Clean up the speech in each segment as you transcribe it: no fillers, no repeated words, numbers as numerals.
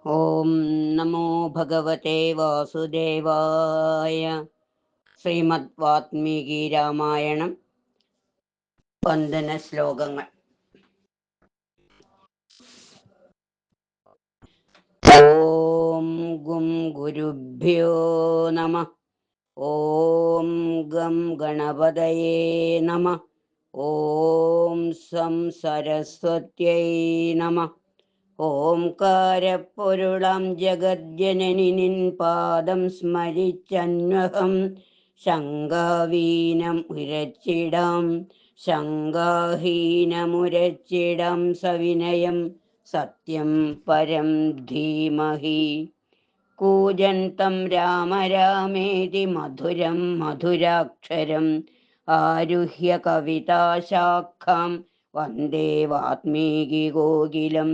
ഓം നമോ ഭഗവതേ വാസുദേവായ. ശ്രീമദ് വാത്മീകി രാമായണം വന്ദന ശ്ലോകങ്ങൾ. ഓം ഗും ഗുരുഭ്യോ നമഃ. ഓം ഗം ഗണപതയേ നമഃ. ഓം സം സരസ്വത്यै നമഃ. ഓംകാരപ്പൊരുളാം ജഗജ്ജനനി നിൻ പാദം സ്മരിച്ചന്വഹം ശങ്കാഹീനമുരച്ചിടാം സവിനയം സത്യം പരം ധീമഹി. കൂജന്തം രാമ രാമേതി മധുരം മധുരാക്ഷരം ആരുഹ്യ കവിതാശാഖാം വന്ദേ വാത്മീകി കോകിലം.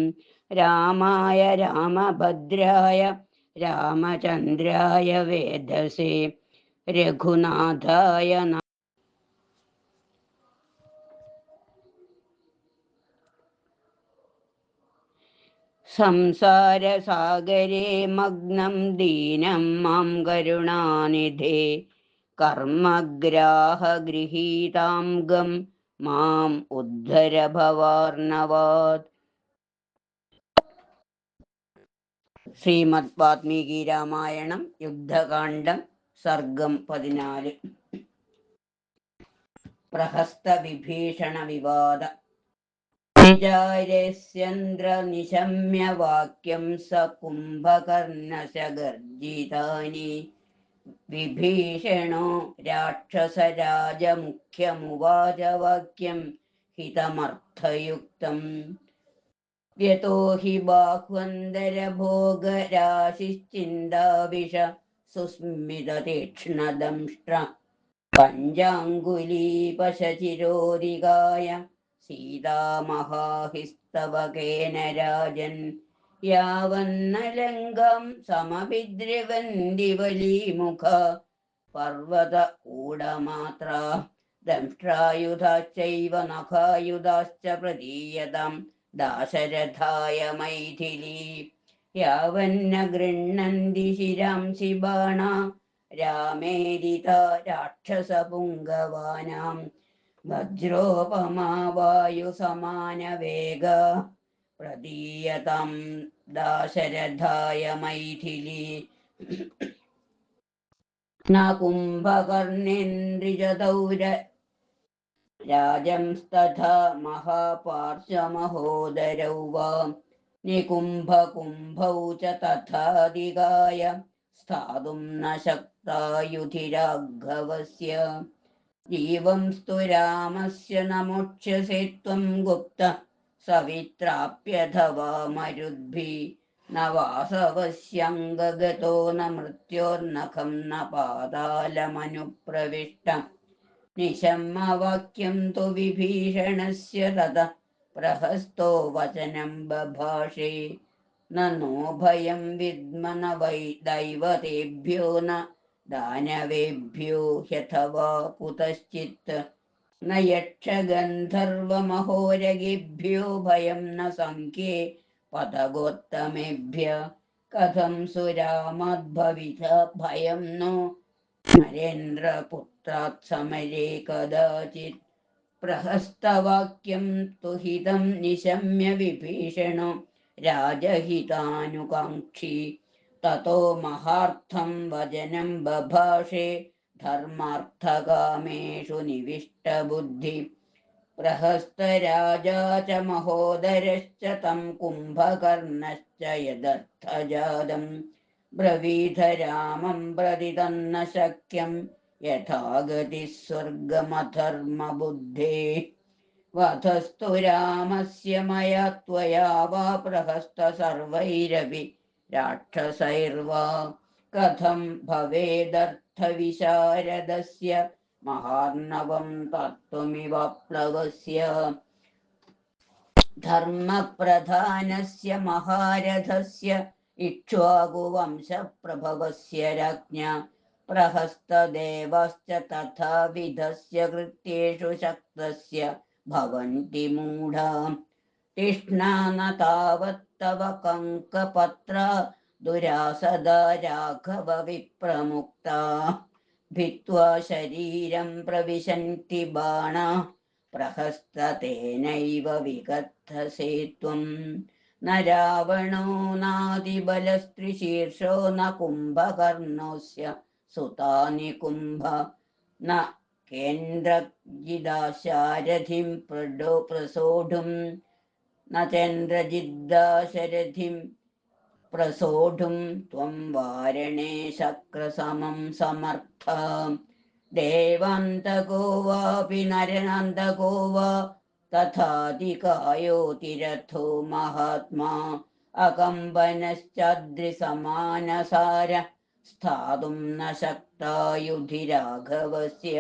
രാമായ രാമഭദ്രായ രാമചന്ദ്രായ വേദസേ രഘുനാഥായ സംസാരസാഗരേ മഗ്നം ദീനം മാം കരുണാനിധേ. കർമ്മഗ്രാഹഗൃഹീതാം ഗം മാം ഉദ്ധര ഭവാർണവാത്. ശ്രീമദ് വാത്മീകി രാമായണം യുദ്ധകാണ്ഡം സർഗം 14. പ്രഹസ്ത വിഭീഷണ വിവാദ. വിചാരസ്യന്ദ്ര നിശമ്യ വാക്യം സ കുംഭകർണശ ഗർജിതാനി. വിഭീഷണോ രാക്ഷസരാജമുഖ്യമുവാച വാക്യം ഹിതമർത്ഥയുക്തം. യതോ ഹി ബാഹ്വന്തരഭോഗരാശിശ്ചിന്താവിഷ സുസ്മിതതീക്ഷ്ണദംഷ്ട്ര പഞ്ചാംഗുലീപശചിരോരികായ സീതാമഹാഹിസ്തവകേന രാജൻ. യാവന്ന ലങ്കാം സമഭിദ്രവന്തി വലീമുഖ പർവതകൂടമാത്ര ദംഷ്ട്രായുധാശ്ചൈവ നഖായുധാശ്ച പ്രദീയതാം ദാശരഥായ മൈഥിലീ. യാവന്ന ഗൃഹ്ണന്തി ശിരാംസി ബാണാ രാമേരിത രാക്ഷസപുങ്കവാനാം. വജ്രോപമാ വായുസമാനവേഗ പ്രദീയതാം ദാശരഥായ മൈഥിലീ. ന കുംഭകർണേന്ദ്രിജതൗര രാജംസ്തഥാ മഹാപാർശ്വമഹോദരൗ വാ. നികുംഭകുംഭൗ ച തഥാധികായ സ്ഥാതും ന ശക്താ യുധിരാഘവസ്യ. ജീവംസ്തു രാമസ്യ നമോക്ഷ്യസേ ത്വം ഗുപ്ത സവിത്രാപ്യഥവാ മരുദ്ഭിഃ. ന വാസവസ്യംഗഗതോ ന മൃത്യോർനഖം ന പാതാളമനുപ്രവിഷ്ടം. നിശമ്മവാക്യം തു വിഭീഷണസ്യ തതഃ പ്രഹസ്തോ വചനം ബഭാഷേ. നോ ഭയം വിദ്മ ന വൈ ദൈവതേഭ്യോ ന ദാനവേഭ്യോ ഹ്യഥവാ കുതശ്ചിത്. ന യക്ഷഗന്ധർവമഹോരഗേഭ്യോ ഭയം ന സംഖ്യേ പതഗോത്തമേഭ്യഃ. കഥം സുരാമാദ്ഭവിത ഭയം നോ നരേന്ദ്രപുത്രാത് സമരേ കദാചിത്. പ്രഹസ്തവാക്യം തു ഹിതം നിശമ്യ വിഭീഷണോ രാജഹിതാനുകാംക്ഷി. തതോ മഹാർത്ഥം വചനം ബഭാഷേ ധർമാർത്ഥകാമേഷു നിവിഷ്ടബുദ്ധി. പ്രഹസ്തരാജാ ച മഹോദരശ്ച തം കുംഭകർണശ്ച യദർത്ഥജാതം. ബ്രവീധ രാമം പ്രതി തന്ന ശക്യം യഥാഗതി സ്വർഗമധർമ്മബുദ്ധേ. വധസ്തു രാമസ്യ മയാ ത്വയാ വാ പ്രഹസ്ത സർവൈരപി രാക്ഷസൈർവാ. കഥം ഭവേദർത്ഥവിശാരദസ്യ മഹാർണവം തത്വമിവപ്ലവസ്യ. ധർമ്മപ്രധാനസ്യ മഹാരഥസ്യ ഇക്ഷ്വാകുവംശപ്രഭവസ്യ രാജ്ഞാ. പ്രഹസ്തദേവശ്ച തഥാവിധസ്യ കൃത്യേഷു ശക്തസ്യ ഭവന്തി മൂഢാ. തിഷ്ണാ ന താവത് തവ കങ്കപത്ര ദുരാസദാ രാഘവ വിപ്രമുക്ത ഭിത്വാ ശരീരം പ്രവിശന്തി ബാണ പ്രഹസ്തതേനൈവ വികഥസേ ത്വം ന രാവണോ നാദിബലസ്ത്രിശീർഷോ ന കുംഭകർണോസ്യ സുതാനി കുംഭ ന കേന്ദ്രജിദാശാരഥിം പ്രസോഢും ന ചന്ദ്രജിദ്ദാശരഥിം പ്രസോഢും ത്വം വാരണേ ശക്രസമം സമർത്ഥ ദേവാന്തകോ വാപി നരനന്തകോ വാ തഥാധികായോതിരഥോ മഹാത്മാ അകമ്പനശ്ചദ്രിസമാനസാര സ്ഥാതും ന ശക്തായുധി രാഘവസ്യ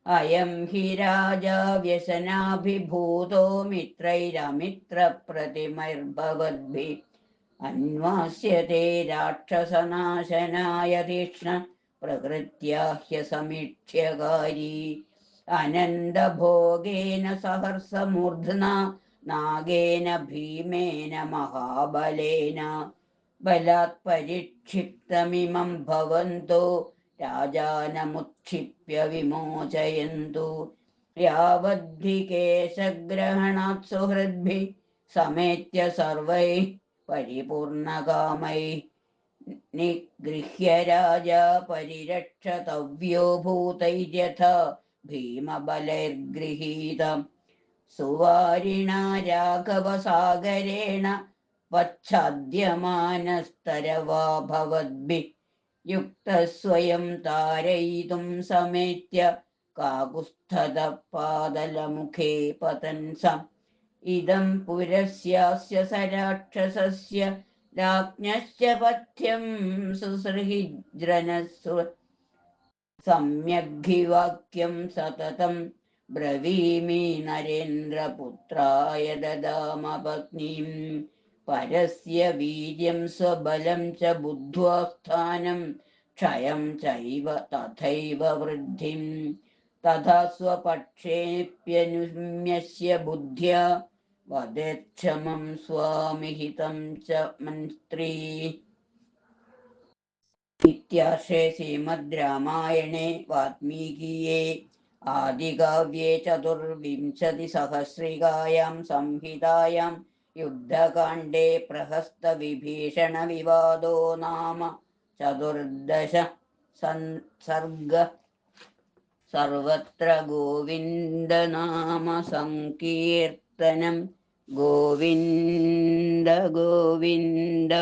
അയം ഹി രാജാ വ്യസനാഭിഭൂതോ മിത്രൈരമിത്രപ്രതിമൈർഭവദ്ഭിः അന്വാസ്യത്തെ രാക്ഷസനാശനായ തീക്ഷ്ണ പ്രകൃത്യാ ഹ്യസമീക്ഷ്യകാരി അനന്തഭോഗേന സഹർഷമൂർധ്ന നാഗേന ഭീമേന മഹാബലേന ബലാത് പരിക്ഷിപ്തമിമം ഭവന്തോ രാജാനമുക്ഷിപ്യ വിമോചയന്തു യാവദ്ധി കേശഗ്രഹണാത് സുഹൃദ്ഭിः സമേത്യ സർവൈः പരിപൂർണകാമൈ നിഗൃഹ്യ രാജാ പരിരക്ഷതവ്യോ ഭൂതൈര്യഥാ ഭീമബലൈർഗൃഹീതം സുവാരിണാ രാഘവസാഗരേണ വച്ഛാദ്യമാനസ്തരവാ ഭവദ്ഭിः യുക്തസ്വയം താരയിതും സമേത്യ കാകുസ്ഥത പാദലമുഖേ പതൻസം ഇദം പുരസ്യാസ്യ സരാക്ഷസസ്യ രാജ്ഞശ്ച പഥ്യം സുസൃഹിജ്രനസ്വ സമ്യഗ്ഹി വാക്യം സതതം ബ്രവീമി നരേന്ദ്രപുത്രായ ദദാമ പത്നീം പരസ്യ വീര്യം സ്വബലം ച ബുദ്ധ്വാ സ്ഥാനം ക്ഷയം ചൈവ തഥൈവ വൃദ്ധിം തഥാ സ്വപക്ഷേപ്യനുമ്യസ്യ ബുദ്ധ്യാ വദേക്ഷമം സ്വാമിഹിതം ച മന്ത്രി. ഇത്യാർഷേ ശ്രീമദ് രാമായണേ വാൽമീകിയേ ആദികാവ്യേ ചതുർവിംശതിസഹസ്രികായാം സംഹിതായാം യുദ്ധകാണ്ഡേ പ്രഹസ്തവിഭീഷണ വിവാദോ നാമ ചതുർദശ സർഗ സർവത്ര ഗോവിന്ദനാമ സങ്കീർത്തനം. ഗോവിന്ദ ഗോവിന്ദ.